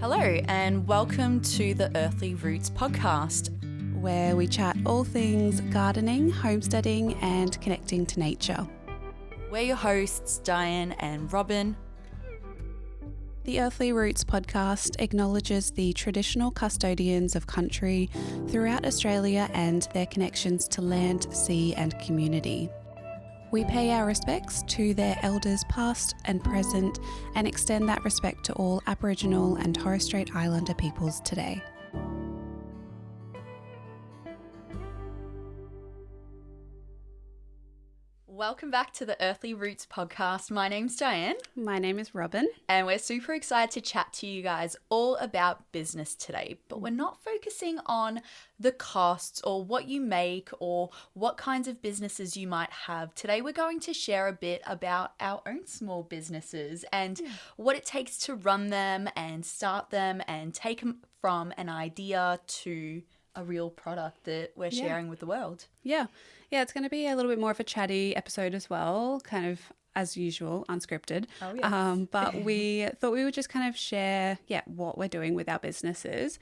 Hello, and welcome to the Earthly Roots podcast, where we chat all things gardening, homesteading, and connecting to nature. We're your hosts, Diane and Robyn. The Earthly Roots podcast acknowledges the traditional custodians of country throughout Australia and their connections to land, sea, and community. We pay our respects to their elders past and present and extend that respect to all Aboriginal and Torres Strait Islander peoples today. Welcome back to the Earthly Roots podcast. My name's Diane. My name is Robyn. And we're super excited to chat to you guys all about business today. But we're not focusing on the costs or what you make or what kinds of businesses you might have. Today we're going to share a bit about our own small businesses and what it takes to run them and start them and take them from an idea to a real product that we're sharing with the world. Yeah, it's going to be a little bit more of a chatty episode as well, kind of as usual, unscripted. Oh, yes. But we thought we would just kind of share, what we're doing with our businesses.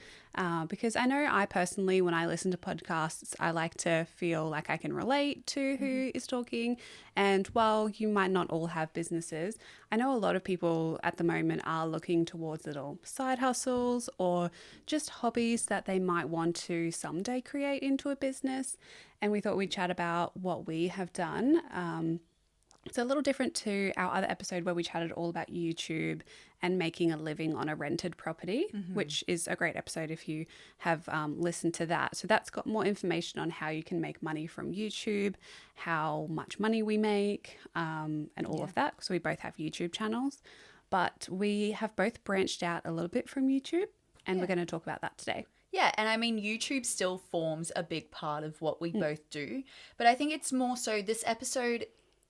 Because I know I personally, when I listen to podcasts, I like to feel like I can relate to who is talking. And while you might not all have businesses, I know a lot of people at the moment are looking towards little side hustles or just hobbies that they might want to someday create into a business. And we thought we'd chat about what we have done. It's a little different to our other episode where we chatted all about YouTube and making a living on a rented property, which is a great episode if you have listened to that. So that's got more information on how you can make money from YouTube, how much money we make, and all of that. So we both have YouTube channels, but we have both branched out a little bit from YouTube, and we're going to talk about that today. Yeah, and I mean, YouTube still forms a big part of what we both do, but I think it's more so this episode,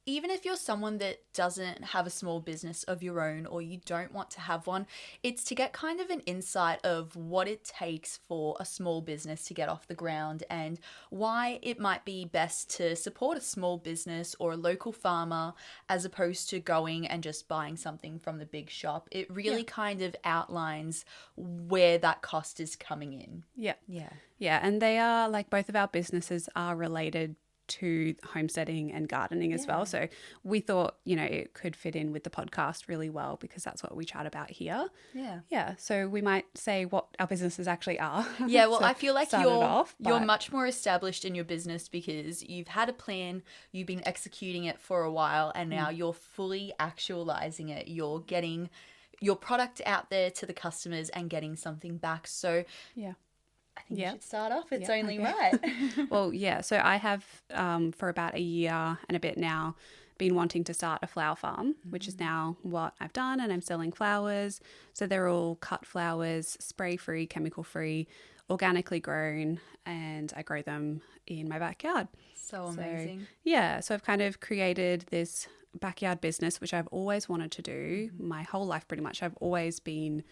even if you're someone that doesn't have a small business of your own or you don't want to have one, it's to get kind of an insight of what it takes for a small business to get off the ground and why it might be best to support a small business or a local farmer as opposed to going and just buying something from the big shop. It really kind of outlines where that cost is coming in. Yeah, and they are, like, both of our businesses are related to homesteading and gardening as well. So we thought, it could fit in with the podcast really well because that's what we chat about here. Yeah. So we might say what our businesses actually are. Yeah, well, I feel like you're much more established in your business because you've had a plan, you've been executing it for a while, and now you're fully actualizing it. You're getting your product out there to the customers and getting something back. So I think you should start off. It's only right. Well, so I have for about a year and a bit now been wanting to start a flower farm, which is now what I've done, and I'm selling flowers. So they're all cut flowers, spray-free, chemical-free, organically grown, and I grow them in my backyard. So amazing. So I've kind of created this backyard business, which I've always wanted to do my whole life pretty much. I've always been...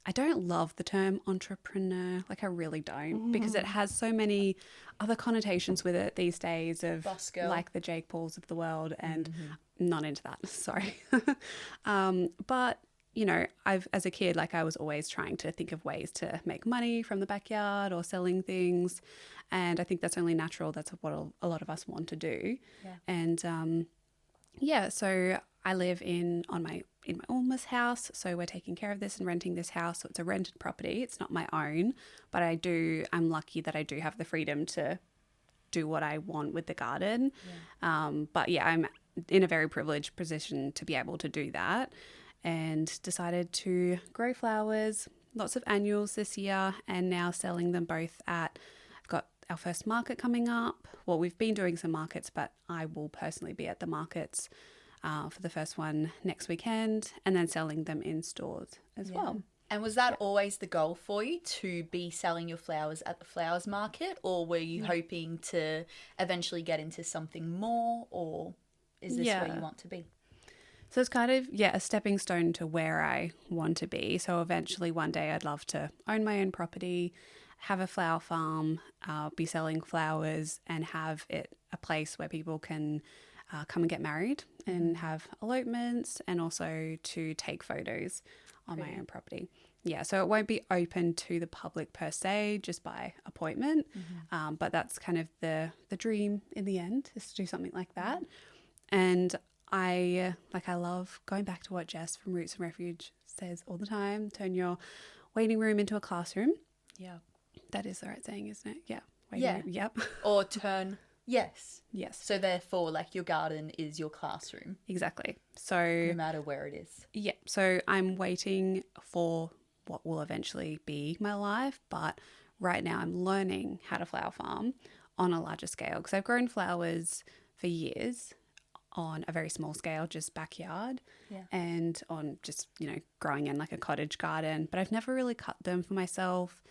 I don't love the term entrepreneur, like I really don't, because it has so many other connotations with it these days of like the Jake Pauls of the world, and not into that, sorry. But, as a kid, like I was always trying to think of ways to make money from the backyard or selling things. And I think that's only natural. That's what a lot of us want to do. Yeah. And so I live in my Alma's house, so we're taking care of this and renting this house. So it's a rented property. It's not my own, but I'm lucky that I do have the freedom to do what I want with the garden. I'm in a very privileged position to be able to do that, and decided to grow flowers, lots of annuals this year, and now selling them both I've got our first market coming up. Well, we've been doing some markets, but I will personally be at the markets for the first one next weekend, and then selling them in stores as well. And was that always the goal for you, to be selling your flowers at the flowers market, or were you hoping to eventually get into something more, or is this where you want to be? So it's kind of, a stepping stone to where I want to be. So eventually one day I'd love to own my own property, have a flower farm, be selling flowers, and have it a place where people can come and get married and have elopements, and also to take photos on my own property. Yeah, so it won't be open to the public per se, just by appointment. But that's kind of the dream in the end, is to do something like that. And I love going back to what Jess from Roots and Refuge says all the time: turn your waiting room into a classroom. Yeah. That is the right saying, isn't it? Yeah. Yeah. Room. Yep. Or turn, yes. Yes. So therefore, like, your garden is your classroom, Exactly. So no matter where it is. yeah. So I'm waiting for what will eventually be my life, but right now I'm learning how to flower farm on a larger scale, because I've grown flowers for years on a very small scale, just backyard, and on just, growing in like a cottage garden, but I've never really cut them for myself.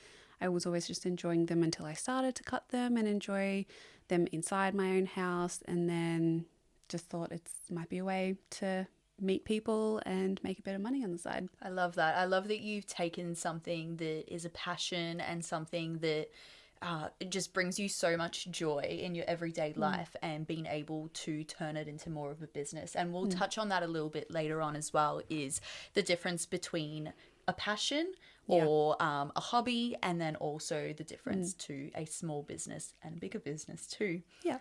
I was always just enjoying them until I started to cut them and enjoy them inside my own house, and then just thought it might be a way to meet people and make a bit of money on the side. I love that. I love that you've taken something that is a passion and something that it just brings you so much joy in your everyday life, and being able to turn it into more of a business. And we'll touch on that a little bit later on as well, is the difference between a passion or a hobby, and then also the difference to a small business and a bigger business too. Yeah.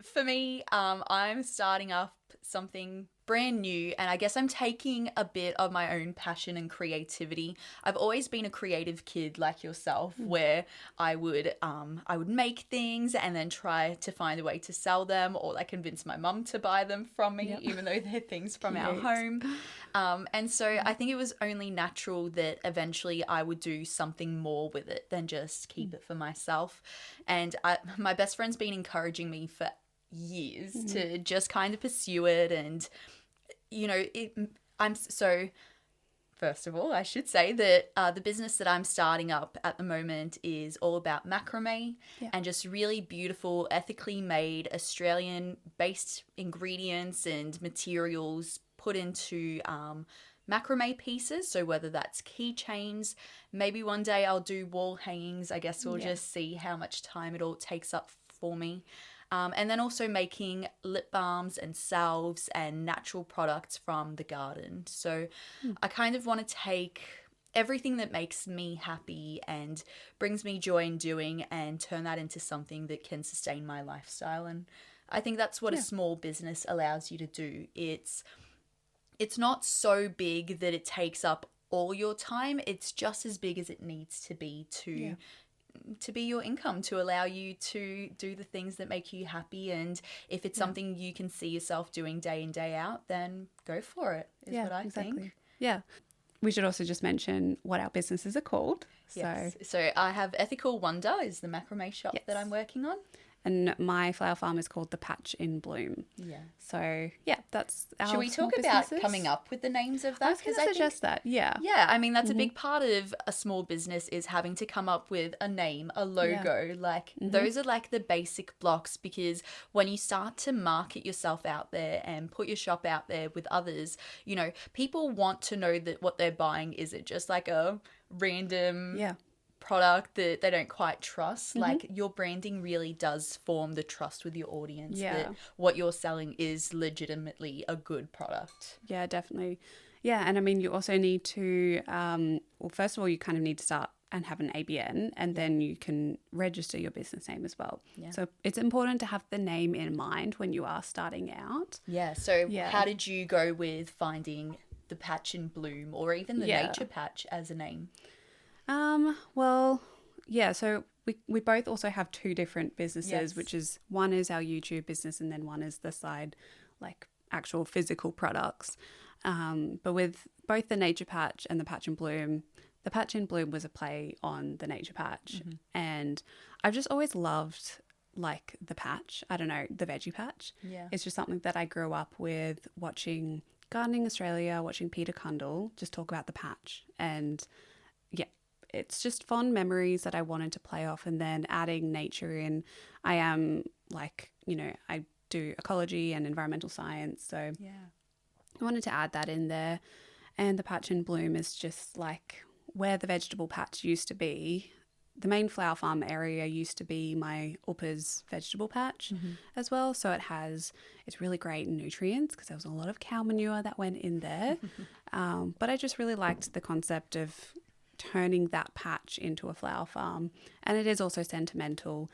For me, I'm starting up something brand new, and I guess I'm taking a bit of my own passion and creativity. I've always been a creative kid like yourself, where I would make things and then try to find a way to sell them, or like convince my mum to buy them from me, even though they're things from our home. And so I think it was only natural that eventually I would do something more with it than just keep it for myself. And my best friend's been encouraging me for years to just kind of pursue it. And first of all, I should say that the business that I'm starting up at the moment is all about macrame and just really beautiful, ethically made, Australian based ingredients and materials put into macrame pieces. So whether that's keychains, maybe one day I'll do wall hangings. I guess we'll just see how much time it all takes up for me. And then also making lip balms and salves and natural products from the garden. So I kind of want to take everything that makes me happy and brings me joy in doing and turn that into something that can sustain my lifestyle. And I think that's what a small business allows you to do. It's not so big that it takes up all your time. It's just as big as it needs to be to be your income, to allow you to do the things that make you happy. And if it's something you can see yourself doing day in, day out, then go for it, is what I think. Yeah. We should also just mention what our businesses are called. So I have Ethical Wonder is the macrame shop that I'm working on. And my flower farm is called The Patch in Bloom. Yeah. So, that's our Should we talk about coming up with the names of that? I was going to suggest that, Yeah, I mean, that's a big part of a small business, is having to come up with a name, a logo. Like, those are like the basic blocks, because when you start to market yourself out there and put your shop out there with others, people want to know that what they're buying isn't just like a random product that they don't quite trust. Like, your branding really does form the trust with your audience that what you're selling is legitimately a good product. Yeah, definitely. Yeah, and I mean, you also need to first of all, you kind of need to start and have an ABN, and then you can register your business name as well. So it's important to have the name in mind when you are starting out. So how did you go with finding the Patch in Bloom, or even the Nature Patch as a name? So we both also have two different businesses, which is, one is our YouTube business, and then one is the side, like, actual physical products. But with both the Nature Patch and the Patch in Bloom, the Patch in Bloom was a play on the Nature Patch. And I've just always loved, like, the patch. I don't know, the veggie patch. It's just something that I grew up with, watching Gardening Australia, watching Peter Cundall just talk about the patch. And it's just fond memories that I wanted to play off, and then adding nature in. I am I do ecology and environmental science, so I wanted to add that in there. And the Patch in Bloom is just like where the vegetable patch used to be. The main flower farm area used to be my Upper's vegetable patch as well. So it's really great in nutrients, because there was a lot of cow manure that went in there. But I just really liked the concept of turning that patch into a flower farm. And it is also sentimental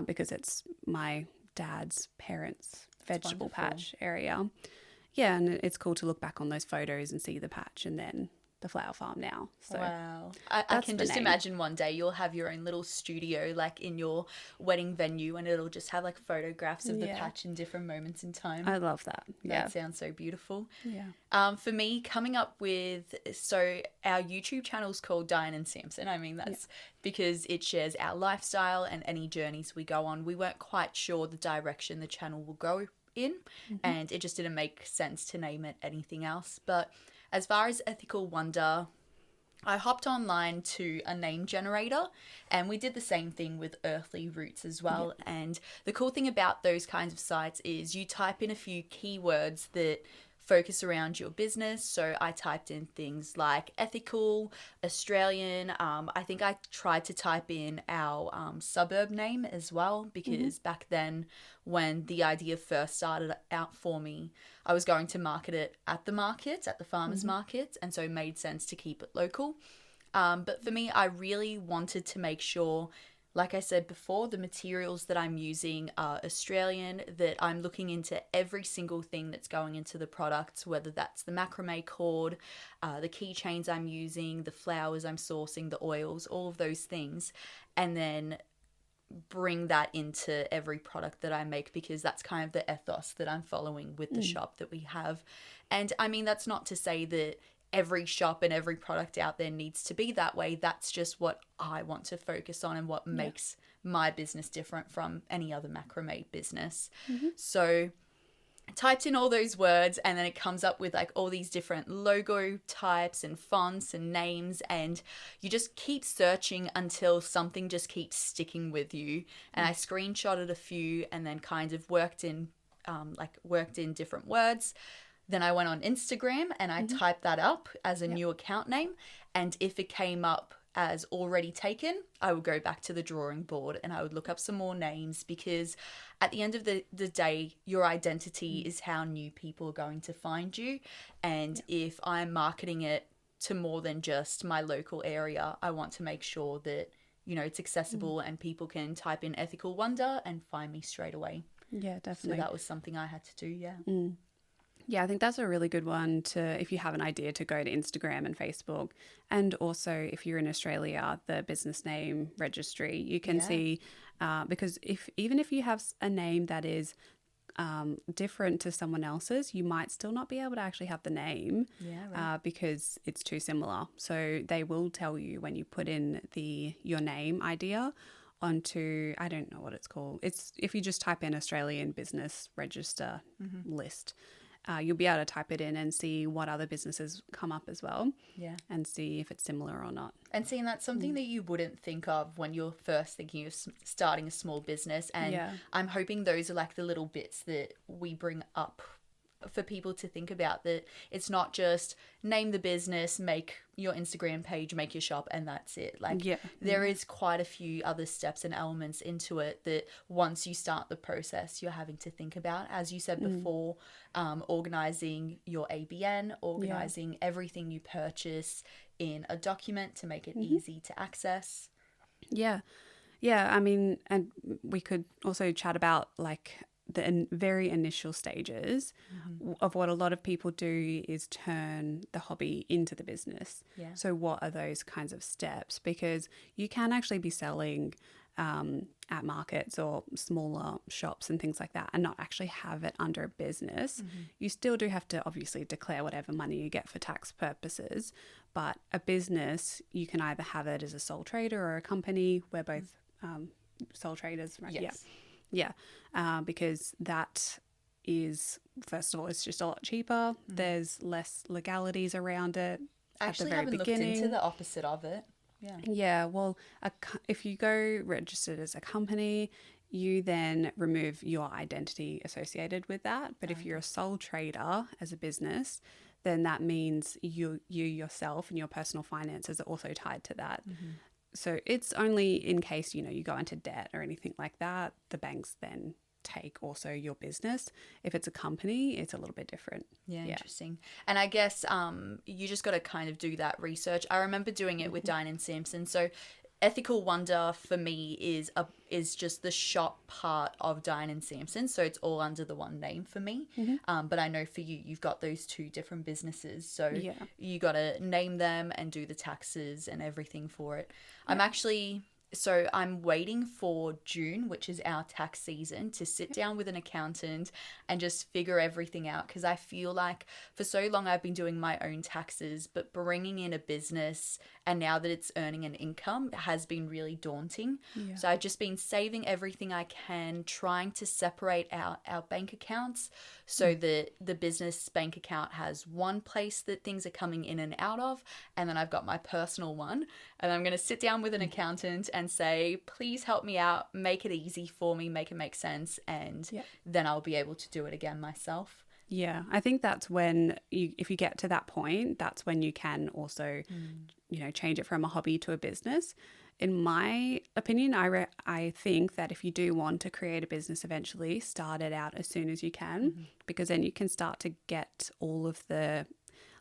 because it's my dad's parents' vegetable patch area. Yeah, and it's cool to look back on those photos and see the patch and then the flower farm now. So wow. I can just imagine one day you'll have your own little studio like in your wedding venue, and it'll just have like photographs of the patch in different moments in time. I love that. That sounds so beautiful. Yeah. For me, coming up with, so our YouTube channel's called Diane and Samson. I mean, that's because it shares our lifestyle and any journeys we go on. We weren't quite sure the direction the channel will go in, and it just didn't make sense to name it anything else. But as far as Ethical Wonder, I hopped online to a name generator, and we did the same thing with Earthly Roots as well. And the cool thing about those kinds of sites is you type in a few keywords that focus around your business. So I typed in things like ethical, Australian. I think I tried to type in our suburb name as well, because back then when the idea first started out for me, I was going to market it at the farmers market, and so it made sense to keep it local. But for me, I really wanted to make sure, like I said before, the materials that I'm using are Australian, that I'm looking into every single thing that's going into the products, whether that's the macrame cord, the keychains I'm using, the flowers I'm sourcing, the oils, all of those things, and then bring that into every product that I make, because that's kind of the ethos that I'm following with the shop that we have. And I mean, that's not to say that every shop and every product out there needs to be that way. That's just what I want to focus on and what makes my business different from any other macrame business. So I typed in all those words, and then it comes up with like all these different logo types and fonts and names, and you just keep searching until something just keeps sticking with you. And I screenshotted a few and then kind of worked in different words. Then I went on Instagram and I typed that up as a new account name. And if it came up as already taken, I would go back to the drawing board and I would look up some more names, because at the end of the day, your identity is how new people are going to find you. And if I'm marketing it to more than just my local area, I want to make sure that, you know, it's accessible and people can type in Ethical Wonder and find me straight away. Yeah, definitely. So that was something I had to do, Yeah, I think that's a really good one to, if you have an idea, to go to Instagram and Facebook. And also, if you're in Australia, the business name registry, you can see, because even if you have a name that is different to someone else's, you might still not be able to actually have the name because it's too similar. So they will tell you when you put in your name idea onto, I don't know what it's called. It's if you just type in Australian Business Register list. You'll be able to type it in and see what other businesses come up as well. Yeah. And see if it's similar or not. And seeing that's something that you wouldn't think of when you're first thinking of starting a small business. And I'm hoping those are like the little bits that we bring up for people to think about, that it's not just name the business, make your Instagram page, make your shop, and that's it. Like there is quite a few other steps and elements into it that once you start the process, you're having to think about. As you said before, organizing your ABN, organizing everything you purchase in a document to make it easy to access. Yeah. I mean, and we could also chat about like the very initial stages of what a lot of people do is turn the hobby into the business. Yeah. So what are those kinds of steps? Because you can actually be selling at markets or smaller shops and things like that and not actually have it under a business. You still do have to obviously declare whatever money you get for tax purposes, but a business, you can either have it as a sole trader or a company. We're both sole traders, right? Yes. Yeah, because that is, first of all, it's just a lot cheaper. There's less legalities around it at the very beginning. I actually haven't looked into the opposite of it. Yeah, well, if you go registered as a company, you then remove your identity associated with that. But if you're a sole trader as a business, then that means you yourself and your personal finances are also tied to that. So it's only in case, you go into debt or anything like that, the banks then take also your business. If it's a company, it's a little bit different. Yeah, interesting. And I guess you just got to kind of do that research. I remember doing it with Diane and Samson. So Ethical Wonder for me is just the shop part of Diane and Samson, so it's all under the one name for me. But I know for you, you've got those two different businesses, so you got to name them and do the taxes and everything for it. I'm waiting for June, which is our tax season, to sit down with an accountant and just figure everything out, because I feel like for so long I've been doing my own taxes, but bringing in a business and now that it's earning an income has been really daunting. So I've just been saving everything I can, trying to separate out our bank accounts so that the business bank account has one place that things are coming in and out of, and then I've got my personal one, and I'm going to sit down with an accountant and say, please help me out, make it easy for me, make it make sense, and then I'll be able to do it again myself. Yeah, I think that's when if you get to that point, that's when you can also, change it from a hobby to a business. In my opinion, I think that if you do want to create a business eventually, start it out as soon as you can, because then you can start to get all of the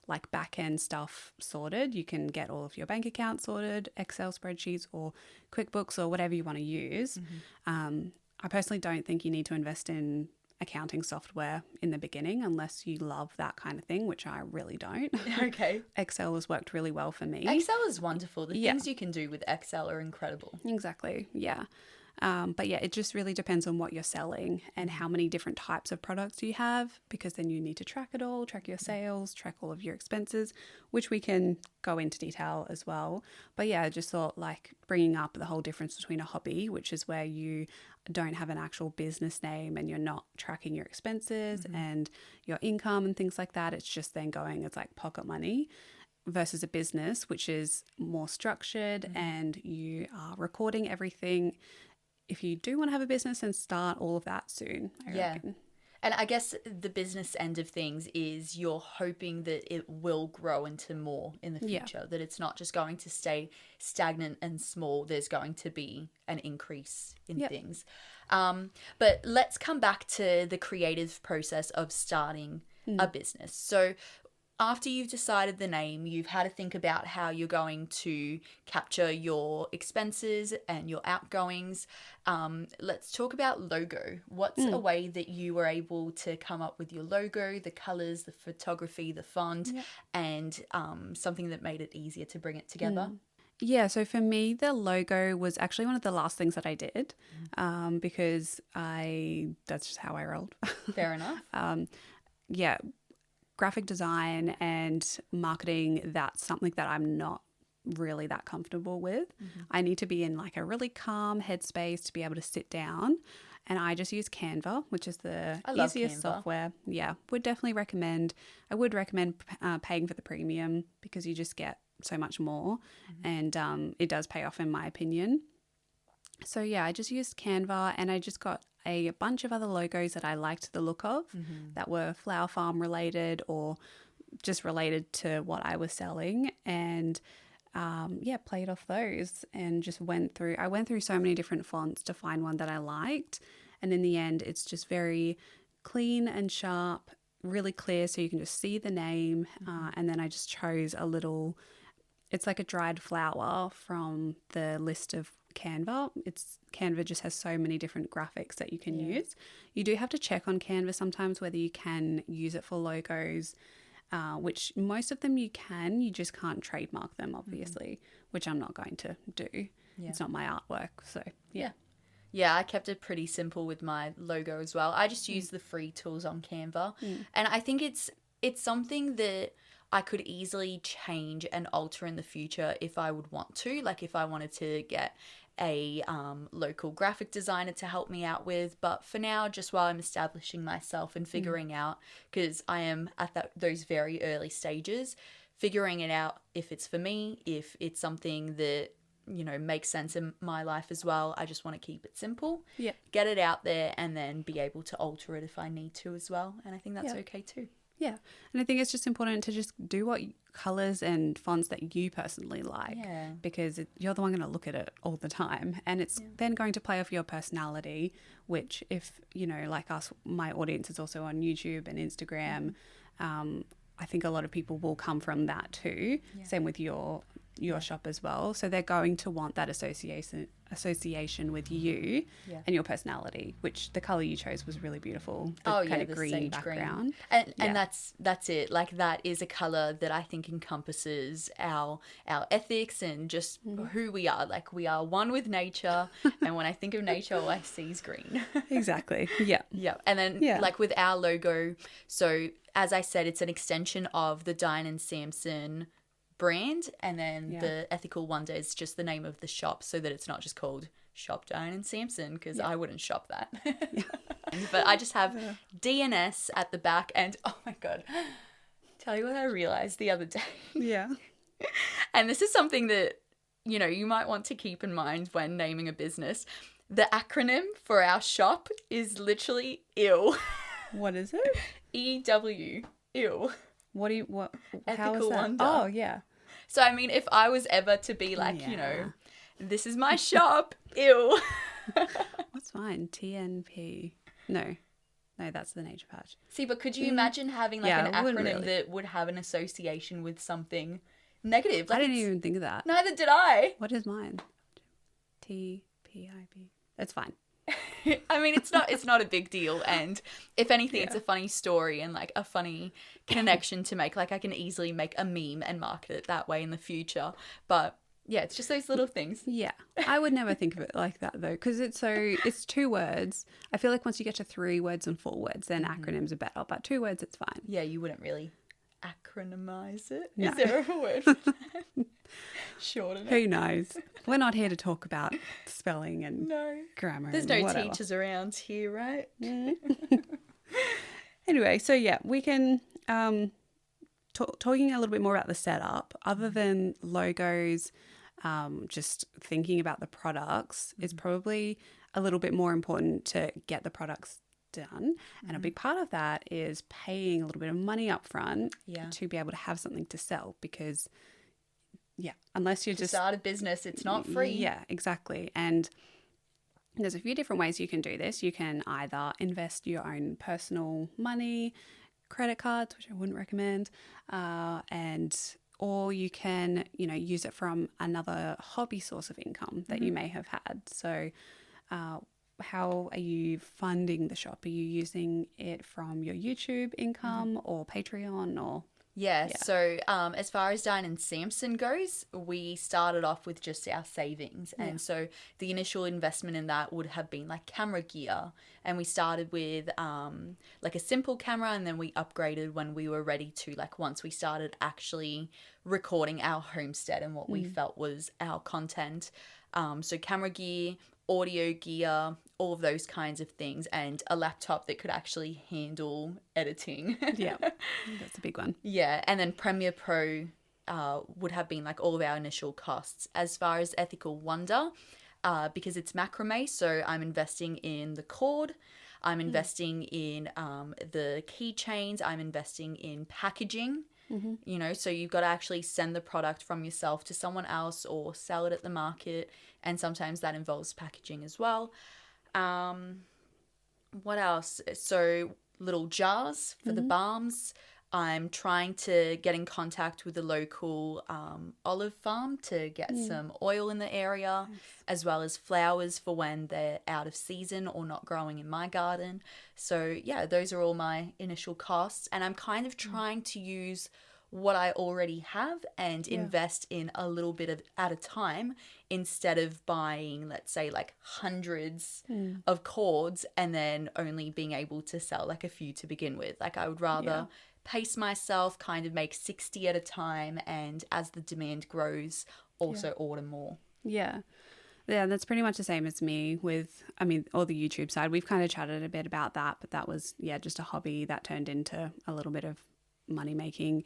like back end stuff sorted. You can get all of your bank accounts sorted, Excel spreadsheets or QuickBooks or whatever you want to use. I personally don't think you need to invest in accounting software in the beginning unless you love that kind of thing, which I really don't. Okay. Excel has worked really well for me. Excel is wonderful. The things you can do with Excel are incredible. Exactly. Yeah. But yeah, it just really depends on what you're selling and how many different types of products you have, because then you need to track it all, track your sales, track all of your expenses, which we can go into detail as well. But yeah, I just thought like bringing up the whole difference between a hobby, which is where you don't have an actual business name and you're not tracking your expenses and your income and things like that. It's just then going as like pocket money, versus a business, which is more structured and you are recording everything. If you do want to have a business, and start all of that soon, I reckon. And I guess the business end of things is you're hoping that it will grow into more in the future, that it's not just going to stay stagnant and small. There's going to be an increase in things. But let's come back to the creative process of starting a business. So after you've decided the name, you've had to think about how you're going to capture your expenses and your outgoings. Let's talk about logo. What's a way that you were able to come up with your logo, the colors, the photography, the font, and something that made it easier to bring it together? Yeah, so for me, the logo was actually one of the last things that I did because that's just how I rolled. Fair enough. Graphic design and marketing, that's something that I'm not really that comfortable with. I need to be in like a really calm headspace to be able to sit down, and I just use Canva, which is the easiest software. Yeah, I would recommend paying for the premium, because you just get so much more and it does pay off in my opinion. So yeah, I just used Canva, and I just got a bunch of other logos that I liked the look of that were flower farm related or just related to what I was selling, and played off those and just went through so many different fonts to find one that I liked. And in the end, it's just very clean and sharp, really clear, so you can just see the name. And then I just chose it's like a dried flower from the list of Canva. Canva just has so many different graphics that you can use. You do have to check on Canva sometimes whether you can use it for logos, which most of them you can. You just can't trademark them, obviously, which I'm not going to do. It's not my artwork, so Yeah, I kept it pretty simple with my logo as well. I just use the free tools on Canva, and I think it's something that I could easily change and alter in the future if I would want to. Like if I wanted to get a local graphic designer to help me out with. But for now, just while I'm establishing myself and figuring out, because I am at those very early stages, figuring it out if it's for me, if it's something that, makes sense in my life as well. I just want to keep it simple, get it out there, and then be able to alter it if I need to as well. And I think that's okay too. Yeah. And I think it's just important to just do what colors and fonts that you personally like, because you're the one going to look at it all the time, and it's then going to play off your personality, which if, you know, like us, my audience is also on YouTube and Instagram. I think a lot of people will come from that too. Same with your shop as well. So they're going to want that association with you and your personality, which the color you chose was really beautiful. The kind of the green background. Green. And that's it. Like, that is a color that I think encompasses our ethics and just who we are. Like, we are one with nature. And when I think of nature, all I see is green. Exactly. Yeah. Yeah. And then like with our logo, so as I said, it's an extension of the Diane and Samson brand, and then the Ethical Wonder is just the name of the shop, so that it's not just called Shop Diane and Samson, because I wouldn't shop that. But I just have DNS at the back, and oh my god, tell you what I realized the other day. Yeah. And this is something that, you know, you might want to keep in mind when naming a business. The acronym for our shop is literally EW. What is it? EW. EW. What? How is Ethical that? Wonder. Oh, yeah. So, I mean, if I was ever to be like, you know, this is my shop, ew. What's mine? TNP. No, that's the nature patch. See, but could you imagine having like an acronym that would have an association with something negative? Like, I didn't even think of that. Neither did I. What is mine? TPIB. It's fine. I mean, it's not a big deal, and if anything, it's a funny story and like a funny connection to make. Like, I can easily make a meme and market it that way in the future. But yeah, it's just those little things. Yeah, I would never think of it like that though, because it's 2 words. I feel like once you get to 3 words and 4 words, then acronyms are better. But 2 words, it's fine. Yeah, you wouldn't really acronymize it. No. Is there a word for that? Shorten it. Who knows? We're not here to talk about spelling and grammar. There's and no whatever. teachers around here, right? Anyway, so yeah, we can talking a little bit more about the setup. Other than logos, just thinking about the products is probably a little bit more important to get the products done. And a big part of that is paying a little bit of money up front to be able to have something to sell, because unless you're just start a business, it's not free. Yeah, exactly. And there's a few different ways you can do this. You can either invest your own personal money, credit cards, which I wouldn't recommend, or you can, you know, use it from another hobby source of income that you may have had. So how are you funding the shop? Are you using it from your YouTube income or Patreon or? Yeah, so as far as Diane and Samson goes, we started off with just our savings. And so the initial investment in that would have been like camera gear. And we started with like a simple camera, and then we upgraded when we were ready to, like, once we started actually recording our homestead and what we felt was our content. So camera gear, audio gear, all of those kinds of things, and a laptop that could actually handle editing. Yeah, that's a big one. Yeah, and then Premiere Pro would have been like all of our initial costs. As far as Ethical Wonder, because it's macrame, so I'm investing in the cord, I'm investing in the keychains, I'm investing in packaging. You know, so you've got to actually send the product from yourself to someone else or sell it at the market, and sometimes that involves packaging as well. What else? So little jars for the balms. I'm trying to get in contact with the local olive farm to get some oil in the area, as well as flowers for when they're out of season or not growing in my garden. So yeah, those are all my initial costs, and I'm kind of trying to use what I already have and invest in a little bit of at a time, instead of buying, let's say, like hundreds of cords and then only being able to sell like a few to begin with. Like, I would rather pace myself, kind of make 60 at a time, and as the demand grows, also order more. Yeah, that's pretty much the same as me with, I mean, all the YouTube side. We've kind of chatted a bit about that, but that was, just a hobby that turned into a little bit of money making.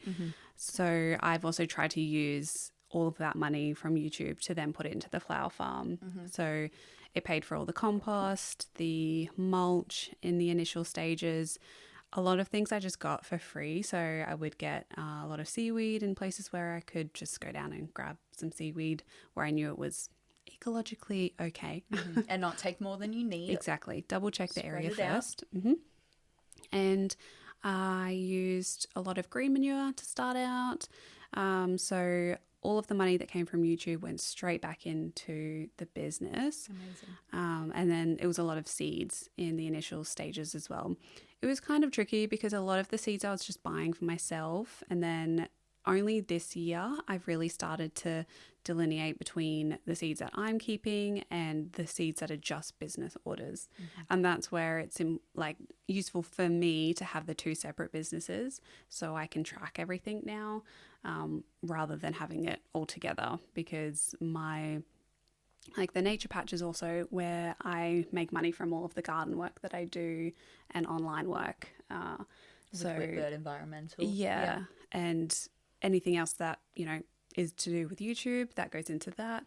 So I've also tried to use all of that money from YouTube to then put it into the flower farm. So it paid for all the compost, the mulch in the initial stages. a lot of things I just got for free. So I would get a lot of seaweed in places where I could just go down and grab some seaweed where I knew it was ecologically okay. And not take more than you need. Exactly. Double check the area Spread it out. first. And I used a lot of green manure to start out. So all of the money that came from YouTube went straight back into the business. Amazing. And then it was a lot of seeds in the initial stages as well. It was kind of tricky because a lot of the seeds I was just buying for myself. And then only this year I've really started to delineate between the seeds that I'm keeping and the seeds that are just business orders. And that's where it's useful for me to have the two separate businesses so I can track everything now, rather than having it all together, because the nature patch is also where I make money from all of the garden work that I do and online work. With Bird Environmental. Yeah. And anything else that, is to do with YouTube, that goes into that.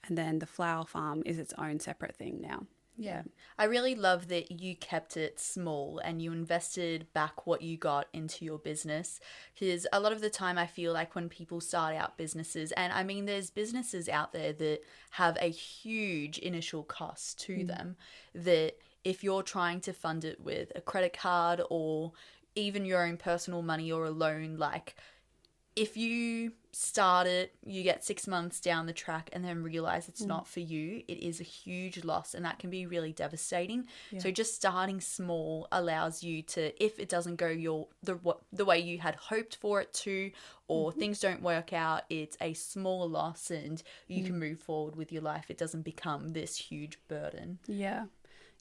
And then the flower farm is its own separate thing now. Yeah. I really love that you kept it small and you invested back what you got into your business, because a lot of the time I feel like when people start out businesses, and I mean there's businesses out there that have a huge initial cost to them, that if you're trying to fund it with a credit card or even your own personal money or a loan, like if you start it, you get 6 months down the track and then realize it's not for you, it is a huge loss and that can be really devastating. So just starting small allows you to, if it doesn't go the way you had hoped for it to, or things don't work out, it's a small loss and you can move forward with your life. It doesn't become this huge burden. Yeah.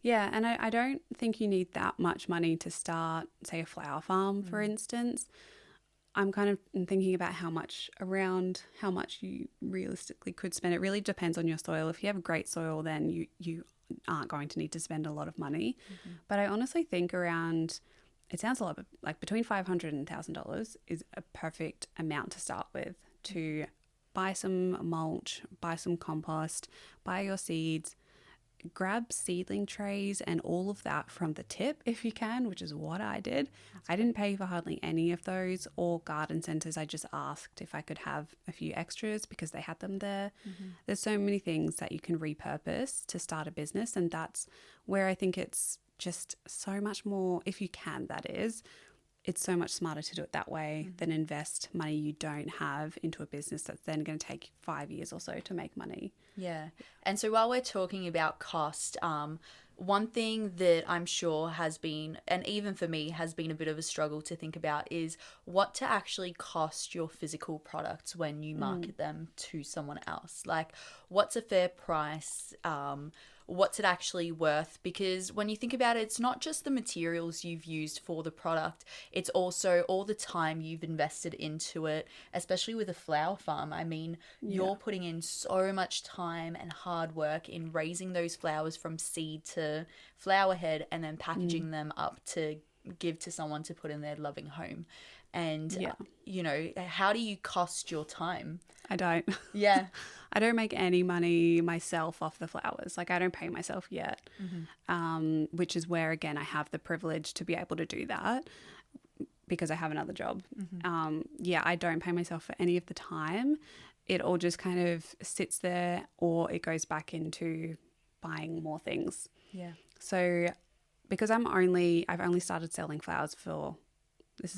Yeah, and I don't think you need that much money to start, say, a flower farm, for instance. I'm kind of thinking about how much you realistically could spend. It really depends on your soil. If you have great soil, then you aren't going to need to spend a lot of money. But I honestly think it sounds a lot, but like between $500 and $1,000 is a perfect amount to start with, to buy some mulch, buy some compost, buy your seeds, grab seedling trays and all of that from the tip if you can, which is what I did. I didn't pay for hardly any of those or garden centers. I just asked if I could have a few extras because they had them there. There's so many things that you can repurpose to start a business, and that's where I think it's just so much more, if you can, that is, it's so much smarter to do it that way than invest money you don't have into a business that's then going to take 5 years or so to make money. Yeah. And so while we're talking about cost, one thing that I'm sure has been, and even for me has been a bit of a struggle to think about, is what to actually cost your physical products when you market them to someone else. Like, what's a fair price? What's it actually worth? Because when you think about it, it's not just the materials you've used for the product, it's also all the time you've invested into it, especially with a flower farm. I mean, you're putting in so much time and hard work in raising those flowers from seed to flower head and then packaging them up to give to someone to put in their loving home. And, how do you cost your time? I don't. Yeah. I don't make any money myself off the flowers. Like, I don't pay myself yet, which is where, again, I have the privilege to be able to do that because I have another job. I don't pay myself for any of the time. It all just kind of sits there, or it goes back into buying more things. Yeah. So because I've only started selling flowers this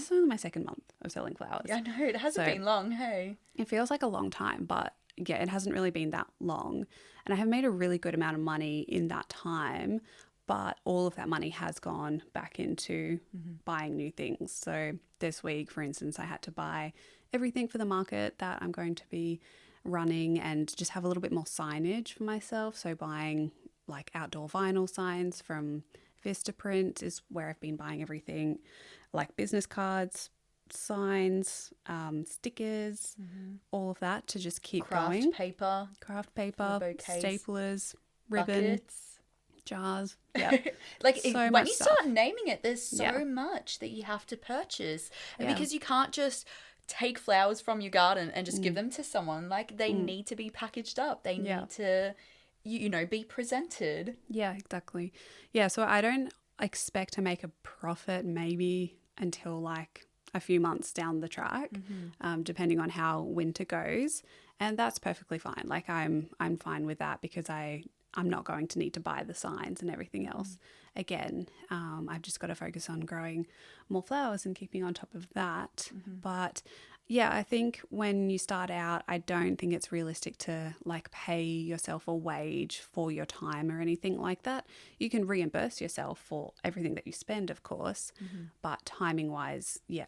is only my second month of selling flowers. Yeah, I know. It hasn't been long, hey? It feels like a long time, but yeah, it hasn't really been that long. And I have made a really good amount of money in that time, but all of that money has gone back into buying new things. So this week, for instance, I had to buy everything for the market that I'm going to be running and just have a little bit more signage for myself. So buying like outdoor vinyl signs from Vistaprint is where I've been buying everything, like business cards, signs, stickers, all of that to just keep going. Craft paper, bouquets, staplers, ribbon, buckets, jars. Yeah, when you start naming it, there's so much that you have to purchase, because you can't just take flowers from your garden and just give them to someone. Like, they need to be packaged up. They need to be presented. Yeah, exactly. Yeah, so I don't expect to make a profit maybe until like a few months down the track, depending on how winter goes. And that's perfectly fine. Like I'm fine with that because I'm not going to need to buy the signs and everything else. Again, I've just got to focus on growing more flowers and keeping on top of that. But yeah, I think when you start out, I don't think it's realistic to like pay yourself a wage for your time or anything like that. You can reimburse yourself for everything that you spend, of course, but timing wise, yeah,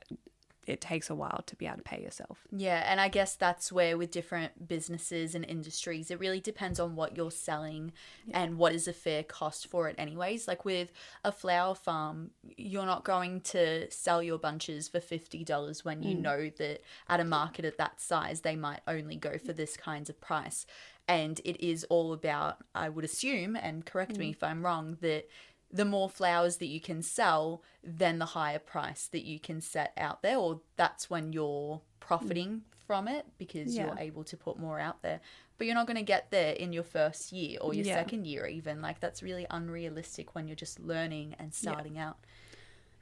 it takes a while to be able to pay yourself. Yeah, and I guess that's where with different businesses and industries, it really depends on what you're selling and what is a fair cost for it anyways. Like with a flower farm, you're not going to sell your bunches for $50 when you know that at a market at that size, they might only go for this kinds of price. And it is all about, I would assume, and correct me if I'm wrong, that the more flowers that you can sell, then the higher price that you can set out there, or that's when you're profiting from it because you're able to put more out there. But you're not going to get there in your first year or your second year even. Like that's really unrealistic when you're just learning and starting out.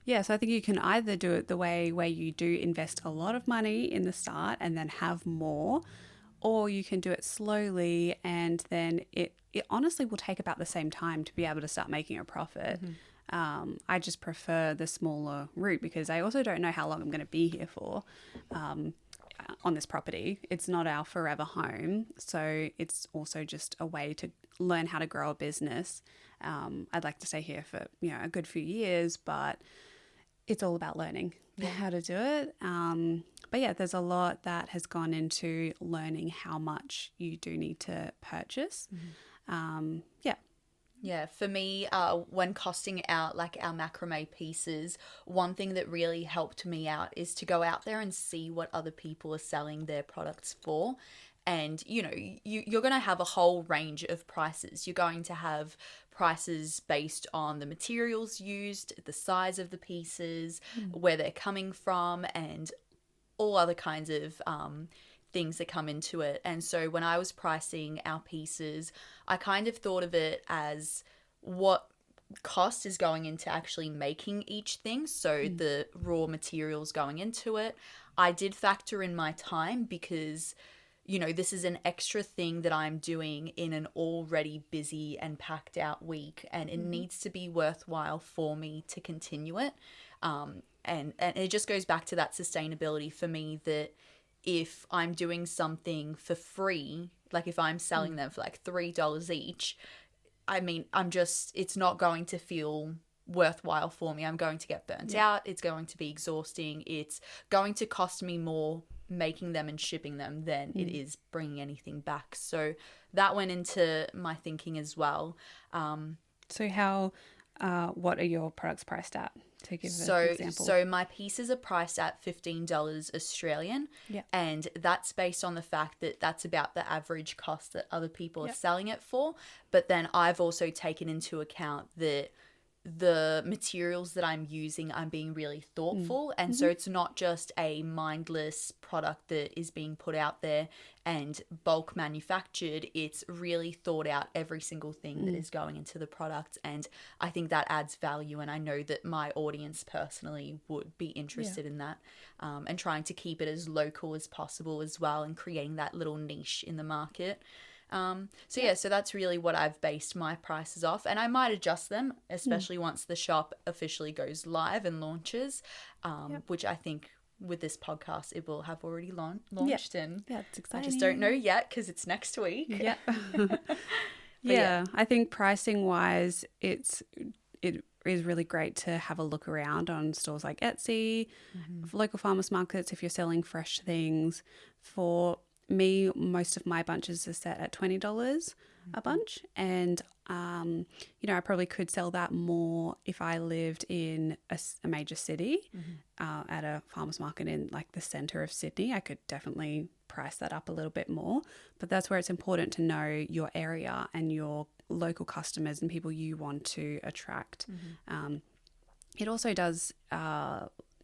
Yeah, so I think you can either do it the way where you do invest a lot of money in the start and then have more, or you can do it slowly and then it honestly will take about the same time to be able to start making a profit. I just prefer the smaller route because I also don't know how long I'm going to be here for on this property. It's not our forever home, so it's also just a way to learn how to grow a business. I'd like to stay here for a good few years, but it's all about learning how to do it. But yeah, there's a lot that has gone into learning how much you do need to purchase. Yeah, for me, when costing out like our macrame pieces, one thing that really helped me out is to go out there and see what other people are selling their products for. And, you're going to have a whole range of prices. You're going to have prices based on the materials used, the size of the pieces, where they're coming from, and all other kinds of things that come into it. And so when I was pricing our pieces, I kind of thought of it as what cost is going into actually making each thing. So the raw materials going into it. I did factor in my time because this is an extra thing that I'm doing in an already busy and packed out week, and it needs to be worthwhile for me to continue it. And it just goes back to that sustainability for me, that if I'm doing something for free, like if I'm selling them for like $3 each, I mean, it's not going to feel worthwhile for me. I'm going to get burnt out. It's going to be exhausting. It's going to cost me more making them and shipping them than it is bringing anything back. So that went into my thinking as well. So what are your products priced at? To give an example. So my pieces are priced at $15 Australian, and that's based on the fact that that's about the average cost that other people are selling it for. But then I've also taken into account that the materials that I'm using, I'm being really thoughtful. And so it's not just a mindless product that is being put out there and bulk manufactured. It's really thought out, every single thing that is going into the product. And I think that adds value. And I know that my audience personally would be interested in that, and trying to keep it as local as possible as well, and creating that little niche in the market. So that's really what I've based my prices off, and I might adjust them, especially once the shop officially goes live and launches, which I think with this podcast it will have already launched, and that's exciting. I just don't know yet because it's next week. I think pricing wise, it is really great to have a look around on stores like Etsy, local farmers markets if you're selling fresh things. For me, most of my bunches are set at $20 a bunch, and I probably could sell that more if I lived in a major city, at a farmers market in like the center of Sydney. I could definitely price that up a little bit more, but that's where it's important to know your area and your local customers and people you want to attract. It also does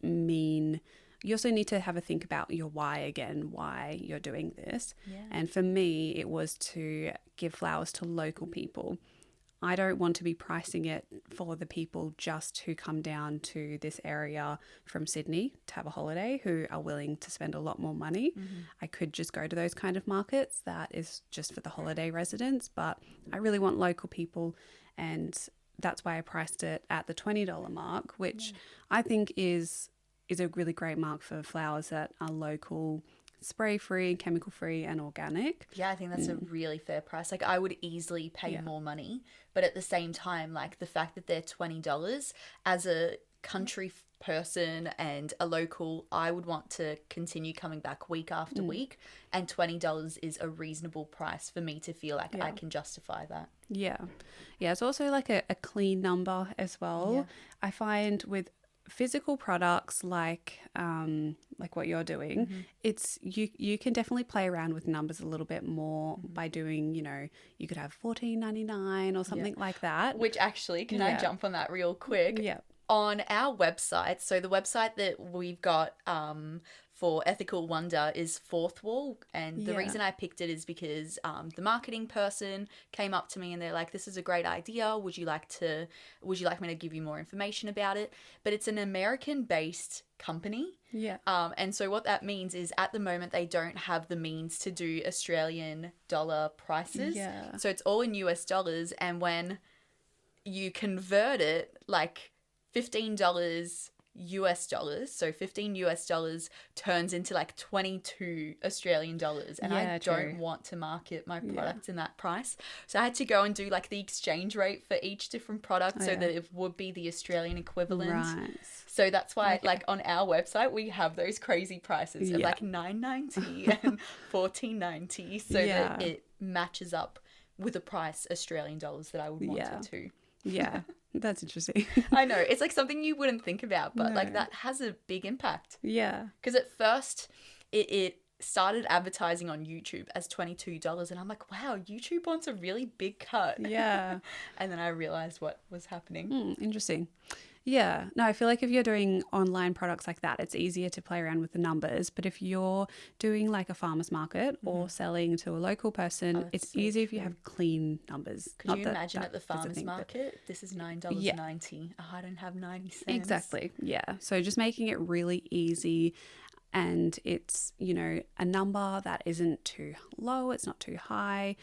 mean you also need to have a think about your why you're doing this. And for me, it was to give flowers to local people. I don't want to be pricing it for the people just who come down to this area from Sydney to have a holiday who are willing to spend a lot more money. I could just go to those kind of markets that is just for the holiday residents, but I really want local people, and that's why I priced it at the $20 mark, which I think is a really great mark for flowers that are local, spray-free, chemical-free and organic. Yeah, I think that's a really fair price. Like, I would easily pay more money, but at the same time, like, the fact that they're $20 as a country person and a local, I would want to continue coming back week after week, and $20 is a reasonable price for me to feel like I can justify that. Yeah. It's also like a clean number as well. I find with physical products like what you're doing, it's you can definitely play around with numbers a little bit more by doing, you could have $14.99 or something like that. Which actually, can I jump on that real quick? Yeah. On our website, so the website that we've got for Ethical Wonder is Fourth Wall, and the reason I picked it is because the marketing person came up to me and they're like, "This is a great idea. Would you like me to give you more information about it?" But it's an American-based company. Yeah. And so what that means is at the moment they don't have the means to do Australian dollar prices. Yeah. So it's all in US dollars, and when you convert it, like $15 US dollars, so 15 US dollars turns into like 22 Australian dollars, and I don't want to market my products in that price, so I had to go and do like the exchange rate for each different product so that it would be the Australian equivalent. Right. So that's why like on our website we have those crazy prices of like $9.90 and $14.90 so that it matches up with a price Australian dollars that I would want it to. Yeah. That's interesting. I know. It's like something you wouldn't think about, but like that has a big impact. Yeah. Because at first it started advertising on YouTube as $22, and I'm like, wow, YouTube wants a really big cut. Yeah. And then I realized what was happening. Interesting. Yeah. No, I feel like if you're doing online products like that, it's easier to play around with the numbers. But if you're doing like a farmer's market or selling to a local person, it's easier if you have clean numbers. Could you imagine at the farmer's market, this is $9.90. Oh, I don't have 90 cents. Exactly. Yeah. So just making it really easy. And it's, a number that isn't too low, it's not too high.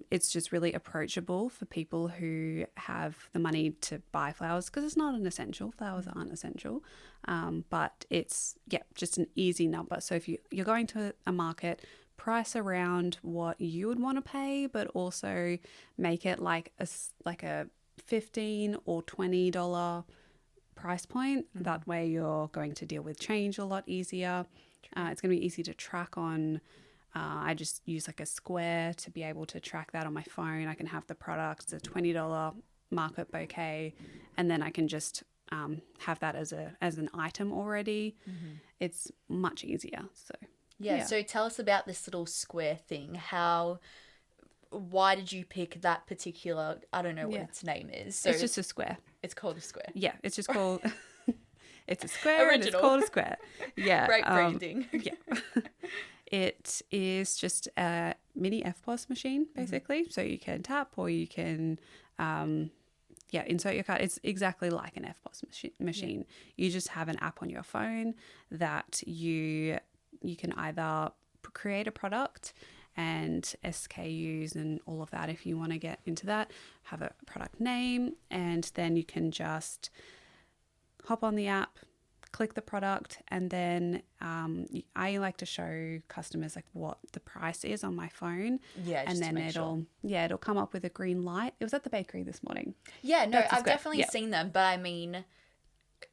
It's just really approachable for people who have the money to buy flowers, because it's not an essential. Flowers aren't essential. But it's, just an easy number. So if you're going to a market, price around what you would want to pay, but also make it like a $15 or $20 price point. That way you're going to deal with change a lot easier. It's going to be easy to track on. I just use like a square to be able to track that on my phone. I can have the products, a $20 market bouquet, and then I can just have that as an item already. It's much easier. So So tell us about this little square thing. Why did you pick that particular, I don't know what its name is. So it's just a square. It's called a square. Yeah, it's just called, it's a square. Original. And it's called a square. Yeah. Great branding. It is just a mini FPOS machine, basically. So you can tap or you can, insert your card. It's exactly like an FPOS machine. You just have an app on your phone that you can either create a product and SKUs and all of that if you want to get into that, have a product name, and then you can just hop on the app, click the product, and then I like to show customers like what the price is on my phone. Yeah, just and then it'll come up with a green light. It was at the bakery this morning. Yeah, no, I've definitely seen them, but I mean,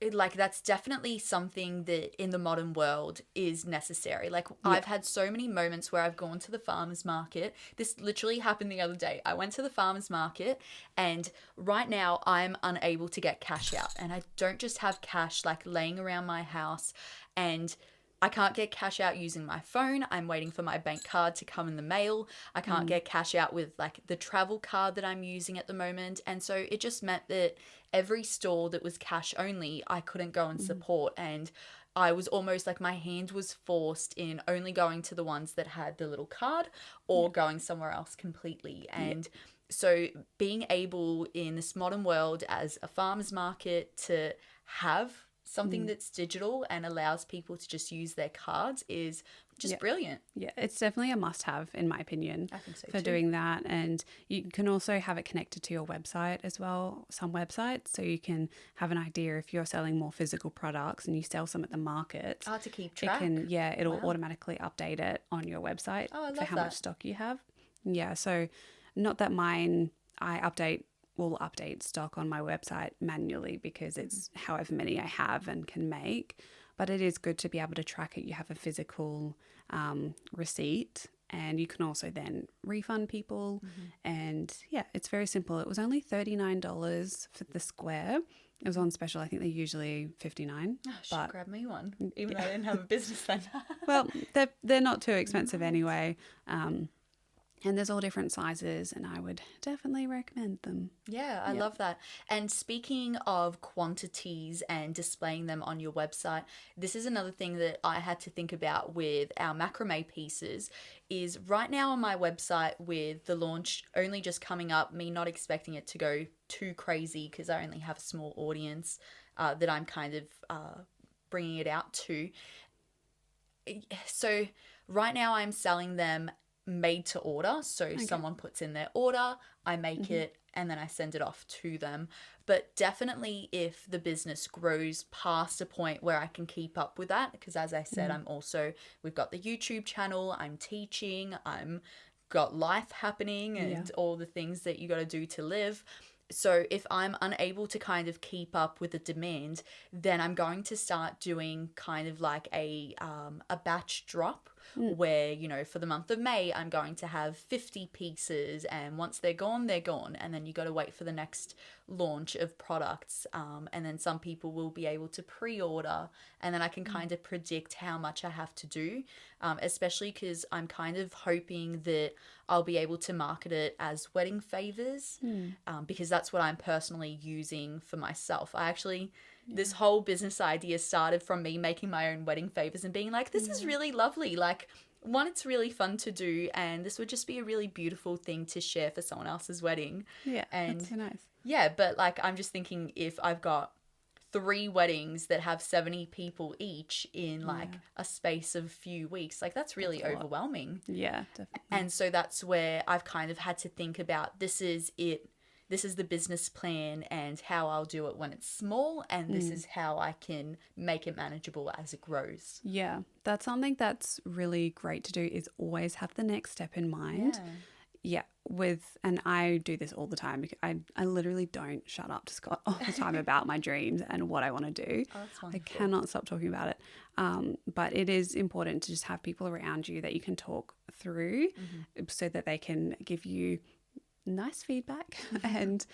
that's definitely something that in the modern world is necessary. I've had so many moments where I've gone to the farmer's market. This literally happened the other day. I went to the farmer's market, and right now I'm unable to get cash out, and I don't just have cash laying around my house, and I can't get cash out using my phone. I'm waiting for my bank card to come in the mail. I can't get cash out with the travel card that I'm using at the moment. And so it just meant that every store that was cash only, I couldn't go and support. And I was almost my hand was forced in only going to the ones that had the little card or going somewhere else completely. And So being able in this modern world as a farmer's market to have something that's digital and allows people to just use their cards is just brilliant. Yeah, it's definitely a must-have, in my opinion, I think so for too. doing that. And you can also have it connected to your website as well, some websites, so you can have an idea if you're selling more physical products and you sell some at the market. To keep track. It'll automatically update it on your website for how much stock you have. Yeah, so not that mine, will update stock on my website manually because it's however many I have and can make. But it is good to be able to track it. You have a physical receipt, and you can also then refund people. And yeah, it's very simple. It was only $39 for the square. It was on special. I think they're usually $59. Oh, should grab me one, even though I didn't have a business then. Well, they're not too expensive anyway. And there's all different sizes, and I would definitely recommend them. Yeah, I love that. And speaking of quantities and displaying them on your website, this is another thing that I had to think about with our macrame pieces is right now on my website with the launch only just coming up, me not expecting it to go too crazy because I only have a small audience that I'm kind of bringing it out to. So right now I'm selling them made to order. So someone puts in their order, I make it, and then I send it off to them. But definitely if the business grows past a point where I can keep up with that, because as I said, we've got the YouTube channel, I'm teaching, I'm got life happening and all the things that you got to do to live. So if I'm unable to kind of keep up with the demand, then I'm going to start doing kind of like a batch drop where, you know, for the month of May, I'm going to have 50 pieces, and once they're gone, they're gone. And then you got to wait for the next launch of products. And then some people will be able to pre-order, and then I can kind of predict how much I have to do, especially because I'm kind of hoping that I'll be able to market it as wedding favors, because that's what I'm personally using for myself. This whole business idea started from me making my own wedding favors and being like, this is really lovely. Like, one, it's really fun to do, and this would just be a really beautiful thing to share for someone else's wedding. Yeah, and that's so nice. Yeah, but like, I'm just thinking if I've got 3 weddings that have 70 people each in like a space of a few weeks, like that's really overwhelming. Yeah, definitely. And so that's where I've kind of had to think about, this is the business plan and how I'll do it when it's small, and this is how I can make it manageable as it grows. Yeah, that's something that's really great to do, is always have the next step in mind. Yeah, and I do this all the time because I literally don't shut up to Scott all the time about my dreams and what I want to do. Oh, that's wonderful. I cannot stop talking about it. But it is important to just have people around you that you can talk through so that they can give you nice feedback and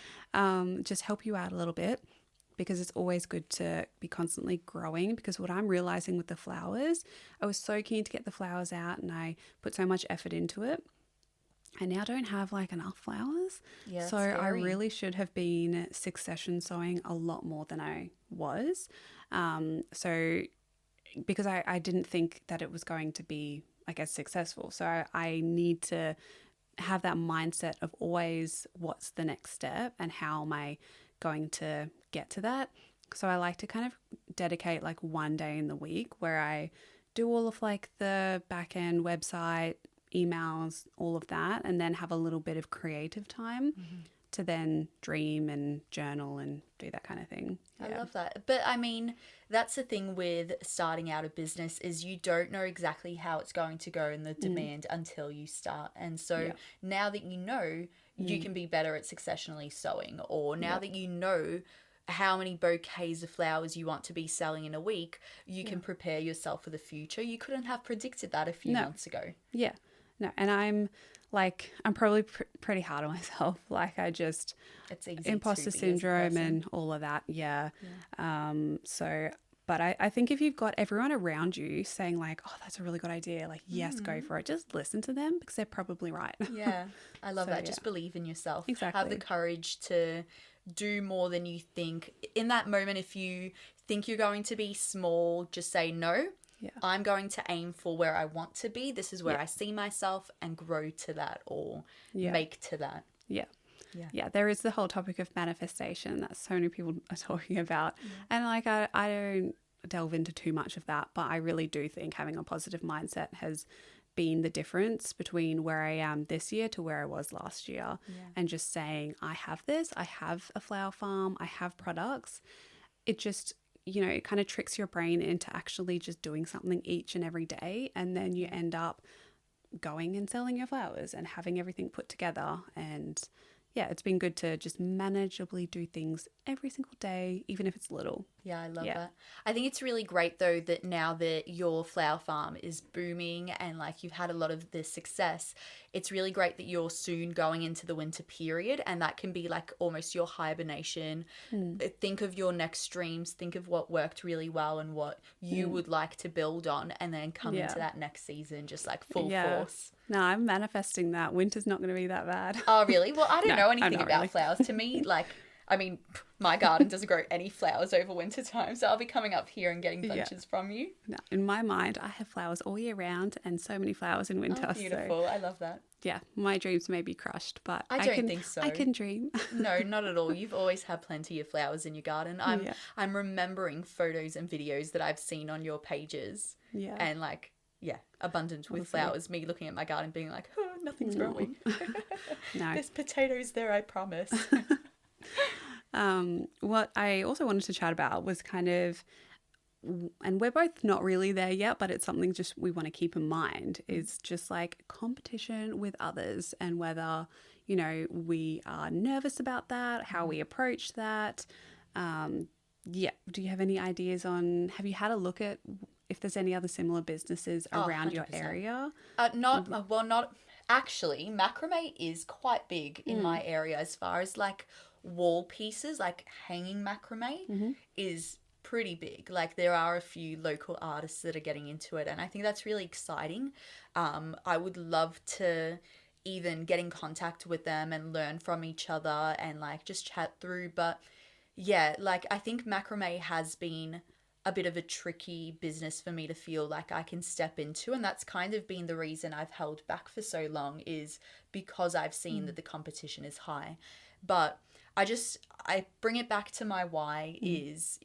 just help you out a little bit, because it's always good to be constantly growing. Because what I'm realizing with the flowers, I was so keen to get the flowers out and I put so much effort into it. I now don't have like enough flowers. Yeah, so I really should have been succession sowing a lot more than I was. So because I didn't think that it was going to be, I guess, successful. So I need to have that mindset of always what's the next step and how am I going to get to that. So I like to kind of dedicate like one day in the week where I do all of like the back end website, emails, all of that, and then have a little bit of creative time to then dream and journal and do that kind of thing. I love that. But I mean, that's the thing with starting out a business, is you don't know exactly how it's going to go in the demand until you start. And so now that you know, you can be better at successionally sowing, or now that you know how many bouquets of flowers you want to be selling in a week, you can prepare yourself for the future. You couldn't have predicted that a few months ago. Yeah. No, and I'm probably pretty hard on myself. Like it's easy, imposter syndrome and all of that. Yeah. But I think if you've got everyone around you saying like, oh, that's a really good idea, like, yes, go for it. Just listen to them because they're probably right. Yeah. I love that. Just believe in yourself. Exactly. Have the courage to do more than you think. In that moment, if you think you're going to be small, just say no. Yeah. I'm going to aim for where I want to be. This is where I see myself, and grow to that, or make to that. Yeah. Yeah, there is the whole topic of manifestation that so many people are talking about. And like I don't delve into too much of that, but I really do think having a positive mindset has been the difference between where I am this year to where I was last year. And just saying, I have this, I have a flower farm, I have products. It just, it kind of tricks your brain into actually just doing something each and every day. And then you end up going and selling your flowers and having everything put together. And yeah, it's been good to just manageably do things every single day, even if it's little. Yeah, I love that. I think it's really great though that now that your flower farm is booming and like you've had a lot of this success, it's really great that you're soon going into the winter period, and that can be like almost your hibernation. Think of your next dreams, think of what worked really well and what you would like to build on, and then come into that next season just like full force. No, I'm manifesting that. Winter's not going to be that bad. Oh, really? Well, I don't know anything about really. flowers. To me, like, I mean, my garden doesn't grow any flowers over winter time, so I'll be coming up here and getting bunches from you. No, in my mind, I have flowers all year round and so many flowers in winter. Oh, beautiful. So, I love that. yeah, my dreams may be crushed, but I don't think so. I can dream. No, not at all. You've always had plenty of flowers in your garden. I'm remembering photos and videos that I've seen on your pages. Yeah. And like, abundant with flowers. Me looking at my garden being like, oh, nothing's growing. No. There's potatoes there, I promise. What I also wanted to chat about was kind of, and we're both not really there yet, but it's something just we want to keep in mind, is just like competition with others, and whether, we are nervous about that, how we approach that. Do you have any ideas on, have you had a look at if there's any other similar businesses around your area? Not actually, macrame is quite big in my area as far as like wall pieces, like hanging macrame is pretty big. Like there are a few local artists that are getting into it, and I think that's really exciting. I would love to even get in contact with them and learn from each other and like just chat through. But yeah, like I think macrame has been a bit of a tricky business for me to feel like I can step into, and that's kind of been the reason I've held back for so long, is because I've seen that the competition is high. But I bring it back to my why is,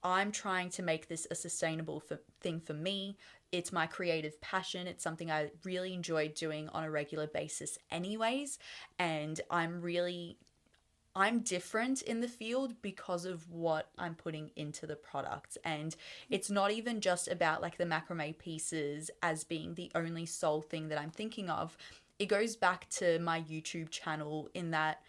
I'm trying to make this a sustainable thing for me. It's my creative passion. It's something I really enjoy doing on a regular basis anyways, and I'm different in the field because of what I'm putting into the product. And it's not even just about like the macrame pieces as being the only sole thing that I'm thinking of. It goes back to my YouTube channel in that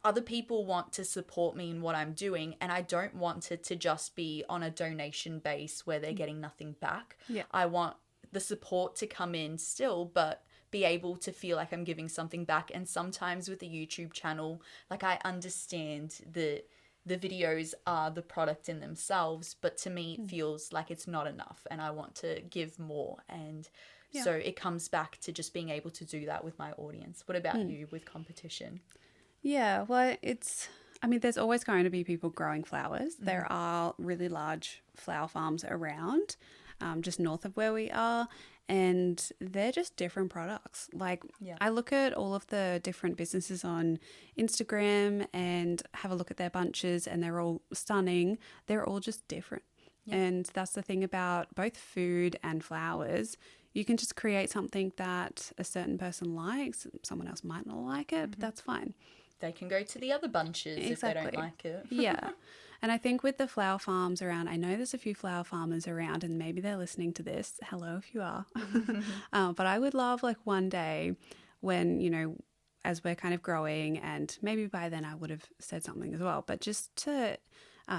other people want to support me in what I'm doing, and I don't want it to just be on a donation base where they're getting nothing back. Yeah. I want the support to come in still, but be able to feel like I'm giving something back. And sometimes with the YouTube channel, like I understand that the videos are the product in themselves, but to me it feels like it's not enough, and I want to give more. And so it comes back to just being able to do that with my audience. What about you with competition? Yeah, well, there's always going to be people growing flowers. There are really large flower farms around, just north of where we are, and they're just different products. Like I look at all of the different businesses on Instagram and have a look at their bunches, and they're all stunning. They're all just different. Yeah. And that's the thing about both food and flowers. You can just create something that a certain person likes. Someone else might not like it, but that's fine. They can go to the other bunches if they don't like it. Yeah. And I think with the flower farms around, I know there's a few flower farmers around, and maybe they're listening to this. Hello, if you are. But I would love like one day when, as we're kind of growing, and maybe by then I would have said something as well, but just to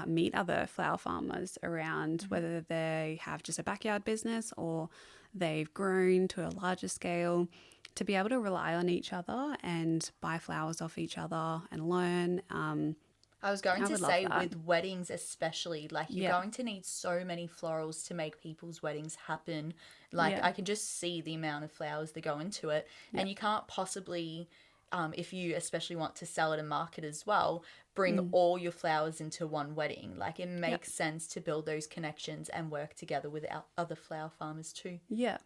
meet other flower farmers around, whether they have just a backyard business or they've grown to a larger scale, to be able to rely on each other and buy flowers off each other and learn. I was going to say with weddings especially, like you're going to need so many florals to make people's weddings happen. Like I can just see the amount of flowers that go into it, and you can't possibly, if you especially want to sell it and market as well, bring all your flowers into one wedding. Like it makes sense to build those connections and work together with other flower farmers too. Yeah.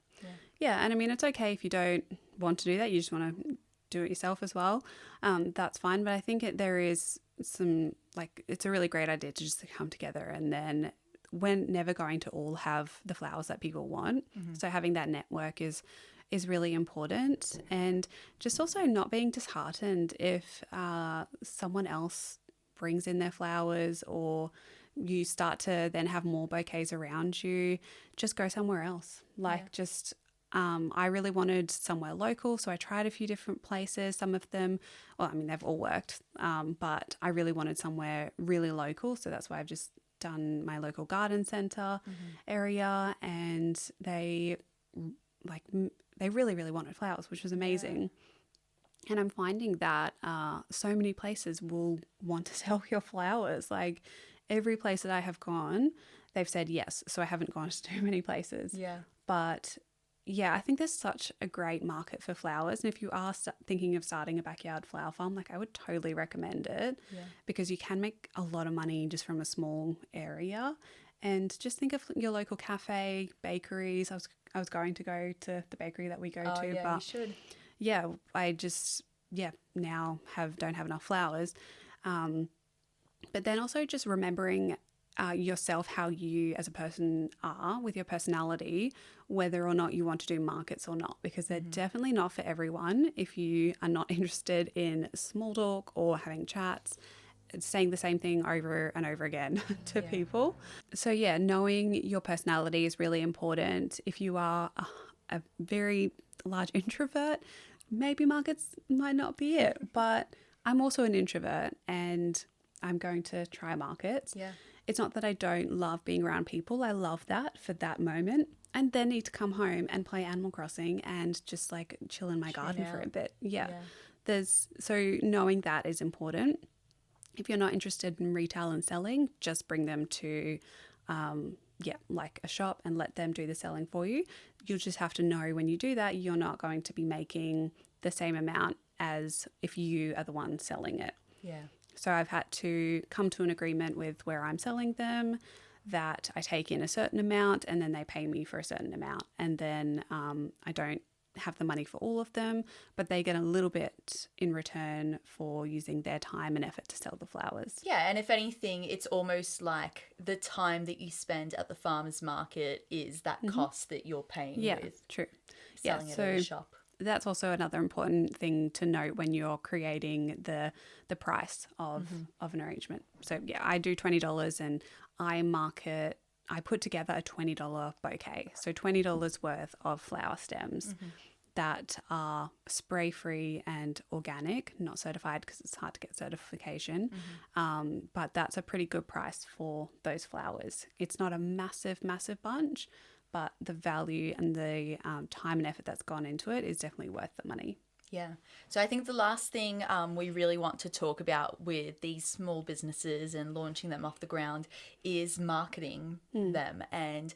And I mean, it's okay if you don't want to do that. You just want to do it yourself as well, that's fine. But I think there is some, like, it's a really great idea to just come together, and then we're never going to all have the flowers that people want. So having that network is really important, and just also not being disheartened if someone else brings in their flowers, or you start to then have more bouquets around you. Just go somewhere else. I really wanted somewhere local, so I tried a few different places. Some of them, well, I mean, they've all worked, but I really wanted somewhere really local, so that's why I've just done my local garden centre area, and they really, really wanted flowers, which was amazing. And I'm finding that so many places will want to sell your flowers. Like, every place that I have gone, they've said yes. So I haven't gone to too many places. Yeah. But yeah, I think there's such a great market for flowers. And if you are thinking of starting a backyard flower farm, like, I would totally recommend it, because you can make a lot of money just from a small area. And just think of your local cafe, bakeries. I was going to go to the bakery that we go to, yeah, but you should. Yeah, I just now don't have enough flowers. But then also just remembering yourself, how you as a person are with your personality, whether or not you want to do markets or not, because they're definitely not for everyone. If you are not interested in small talk or having chats, saying the same thing over and over again to people. So yeah, knowing your personality is really important. If you are a very large introvert, maybe markets might not be it, but I'm also an introvert and I'm going to try markets. Yeah. It's not that I don't love being around people. I love that for that moment, and then need to come home and play Animal Crossing and just like chill in my garden for a bit. So knowing that is important. If you're not interested in retail and selling, just bring them to like a shop and let them do the selling for you. You'll just have to know when you do that, you're not going to be making the same amount as if you are the one selling it. Yeah. So I've had to come to an agreement with where I'm selling them, that I take in a certain amount and then they pay me for a certain amount. And then I don't have the money for all of them, but they get a little bit in return for using their time and effort to sell the flowers. Yeah, and if anything, it's almost like the time that you spend at the farmer's market is that cost that you're paying with true. selling it at a shop. That's also another important thing to note when you're creating the price of an arrangement. So yeah, I do $20 and I put together a $20 bouquet. So $20 worth of flower stems that are spray-free and organic, not certified because it's hard to get certification. But that's a pretty good price for those flowers. It's not a massive, massive bunch, but the value and the time and effort that's gone into it is definitely worth the money. Yeah. So I think the last thing we really want to talk about with these small businesses and launching them off the ground is marketing them, and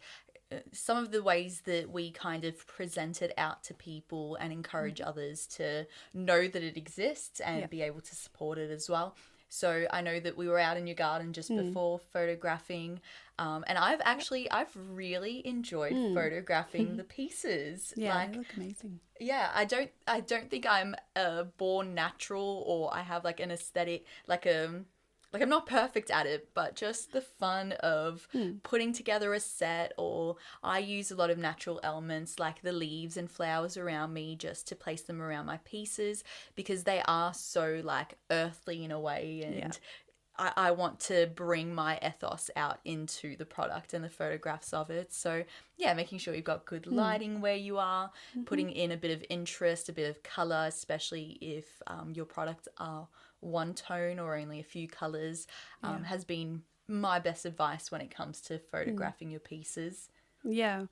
some of the ways that we kind of present it out to people and encourage others to know that it exists and be able to support it as well. So I know that we were out in your garden just before photographing, and I've really enjoyed photographing the pieces. Yeah, they look amazing. Yeah, I don't think I'm born natural, or I have like an aesthetic, like I'm not perfect at it, but just the fun of putting together a set, or I use a lot of natural elements like the leaves and flowers around me just to place them around my pieces, because they are so like earthly in a way, and I want to bring my ethos out into the product and the photographs of it. So yeah, making sure you've got good lighting where you are, putting in a bit of interest, a bit of color, especially if your products are one tone or only a few colors, has been my best advice when it comes to photographing your pieces. Yeah,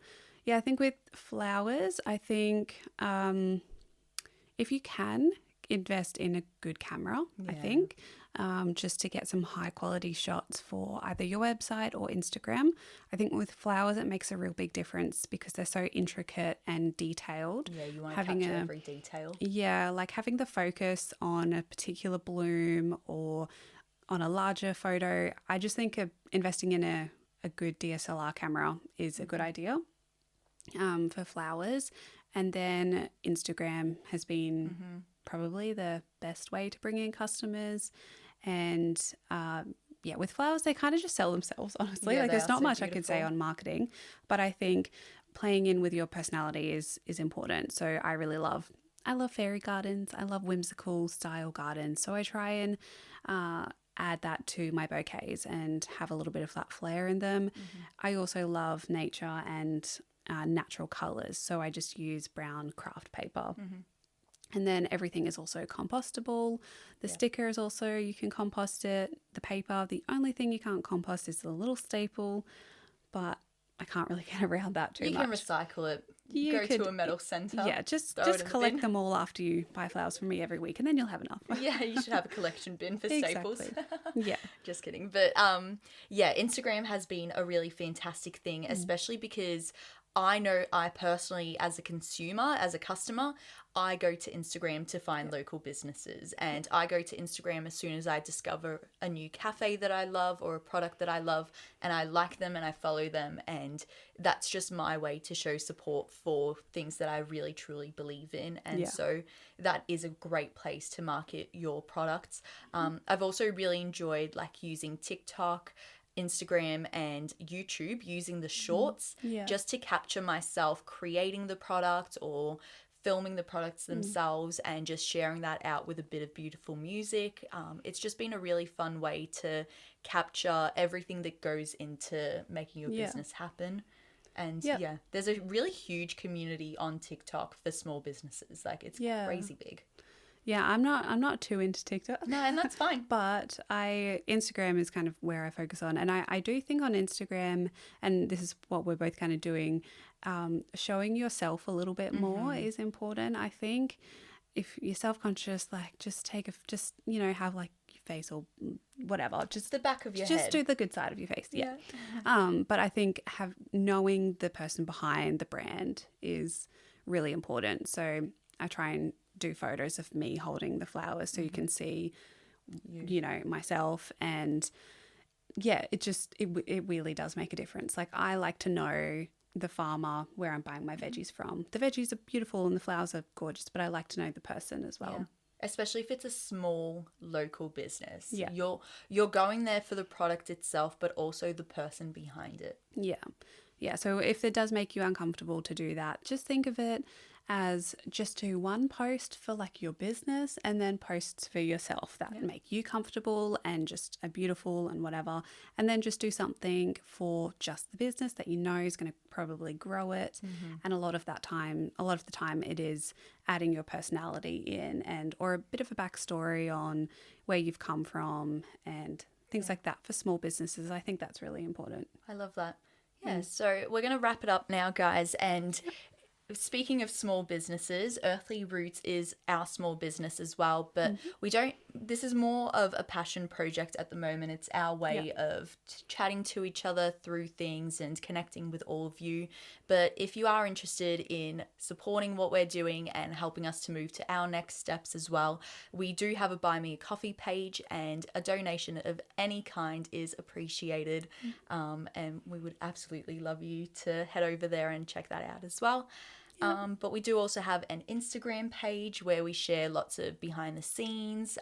I think with flowers, I think if you can invest in a good camera, I think, just to get some high quality shots for either your website or Instagram. I think with flowers, it makes a real big difference because they're so intricate and detailed. Yeah, you want to capture every detail. Yeah, like having the focus on a particular bloom or on a larger photo. I just think investing in a good DSLR camera is a good idea for flowers. And then Instagram has been probably the best way to bring in customers. And with flowers, they kind of just sell themselves, honestly. Yeah, like they there's are not so much I could say beautiful. on marketing, but I think playing in with your personality is important. So I love fairy gardens. I love whimsical style gardens. So I try and add that to my bouquets and have a little bit of that flair in them. I also love nature and natural colors. So I just use brown craft paper. And then everything is also compostable. The sticker is also, you can compost it. The paper, the only thing you can't compost is the little staple, but I can't really get around that too You much. can recycle it. You Go could- to a metal centre. Yeah, just throw it in the collect bin. them all after you buy flowers from me every week, and then you'll have enough. Yeah, you should have a collection bin for staples. Exactly. Yeah. Just kidding. But Instagram has been a really fantastic thing, especially because I know I personally, as a consumer, as a customer, I go to Instagram to find local businesses, and I go to Instagram as soon as I discover a new cafe that I love or a product that I love, and I like them and I follow them, and that's just my way to show support for things that I really truly believe in. And so that is a great place to market your products. I've also really enjoyed like using TikTok, Instagram and YouTube, using the shorts just to capture myself creating the product or filming the products themselves and just sharing that out with a bit of beautiful music. It's just been a really fun way to capture everything that goes into making your business happen. And there's a really huge community on TikTok for small businesses. Like it's crazy big. Yeah, I'm not too into TikTok. No, and that's fine. But Instagram is kind of where I focus on. And I do think on Instagram, and this is what we're both kind of doing, showing yourself a little bit more is important. I think if you're self-conscious, like just have like your face or whatever, just the back of your head. Just do the good side of your face. Yeah. But I think knowing the person behind the brand is really important. So I try and do photos of me holding the flowers so you can see myself, and it really does make a difference. Like I like to know the farmer where I'm buying my veggies from. The veggies are beautiful and the flowers are gorgeous, but I like to know the person as well. Especially if it's a small local business. You're going there for the product itself, but also the person behind it. Yeah, so if it does make you uncomfortable to do that, just think of it as just do one post for like your business and then posts for yourself that make you comfortable and just are beautiful and whatever. And then just do something for just the business that you know is going to probably grow it. And a lot of the time it is adding your personality in or a bit of a backstory on where you've come from and things like that for small businesses. I think that's really important. I love that. Yeah, so we're going to wrap it up now, guys. And speaking of small businesses, Earthly Roots is our small business as well, but this is more of a passion project at the moment. It's our way of chatting to each other through things and connecting with all of you. But if you are interested in supporting what we're doing and helping us to move to our next steps as well, we do have a Buy Me a Coffee page, and a donation of any kind is appreciated. And we would absolutely love you to head over there and check that out as well. But we do also have an Instagram page where we share lots of behind the scenes,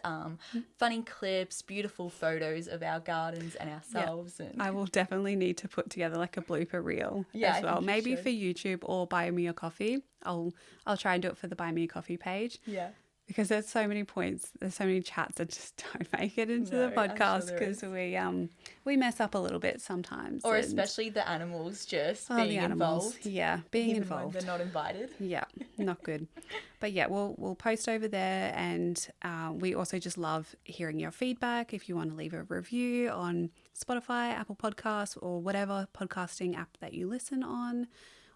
funny clips, beautiful photos of our gardens and ourselves. And I will definitely need to put together like a blooper reel I as well. think you Maybe should. for YouTube or Buy Me a Coffee. I'll try and do it for the Buy Me a Coffee page. Yeah. Because there's so many chats that just don't make it into the No, I'm podcast sure there because we mess up a little bit sometimes. Or especially the animals just being the animals. involved. Yeah, being Even involved. when they're not invited. Yeah, not good. But yeah, we'll post over there, and we also just love hearing your feedback. If you want to leave a review on Spotify, Apple Podcasts, or whatever podcasting app that you listen on,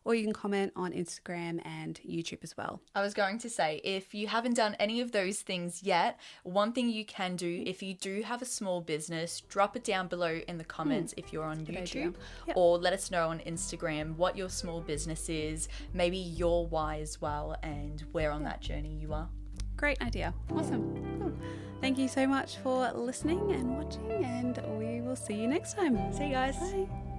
or you can comment on Instagram and YouTube as well. I was going to say, if you haven't done any of those things yet, one thing you can do, if you do have a small business, drop it down below in the comments if you're on YouTube, or let us know on Instagram what your small business is, maybe your why as well, and where on that journey you are. Great idea. Awesome. Cool. Thank you so much for listening and watching, and we will see you next time. See you guys. Bye.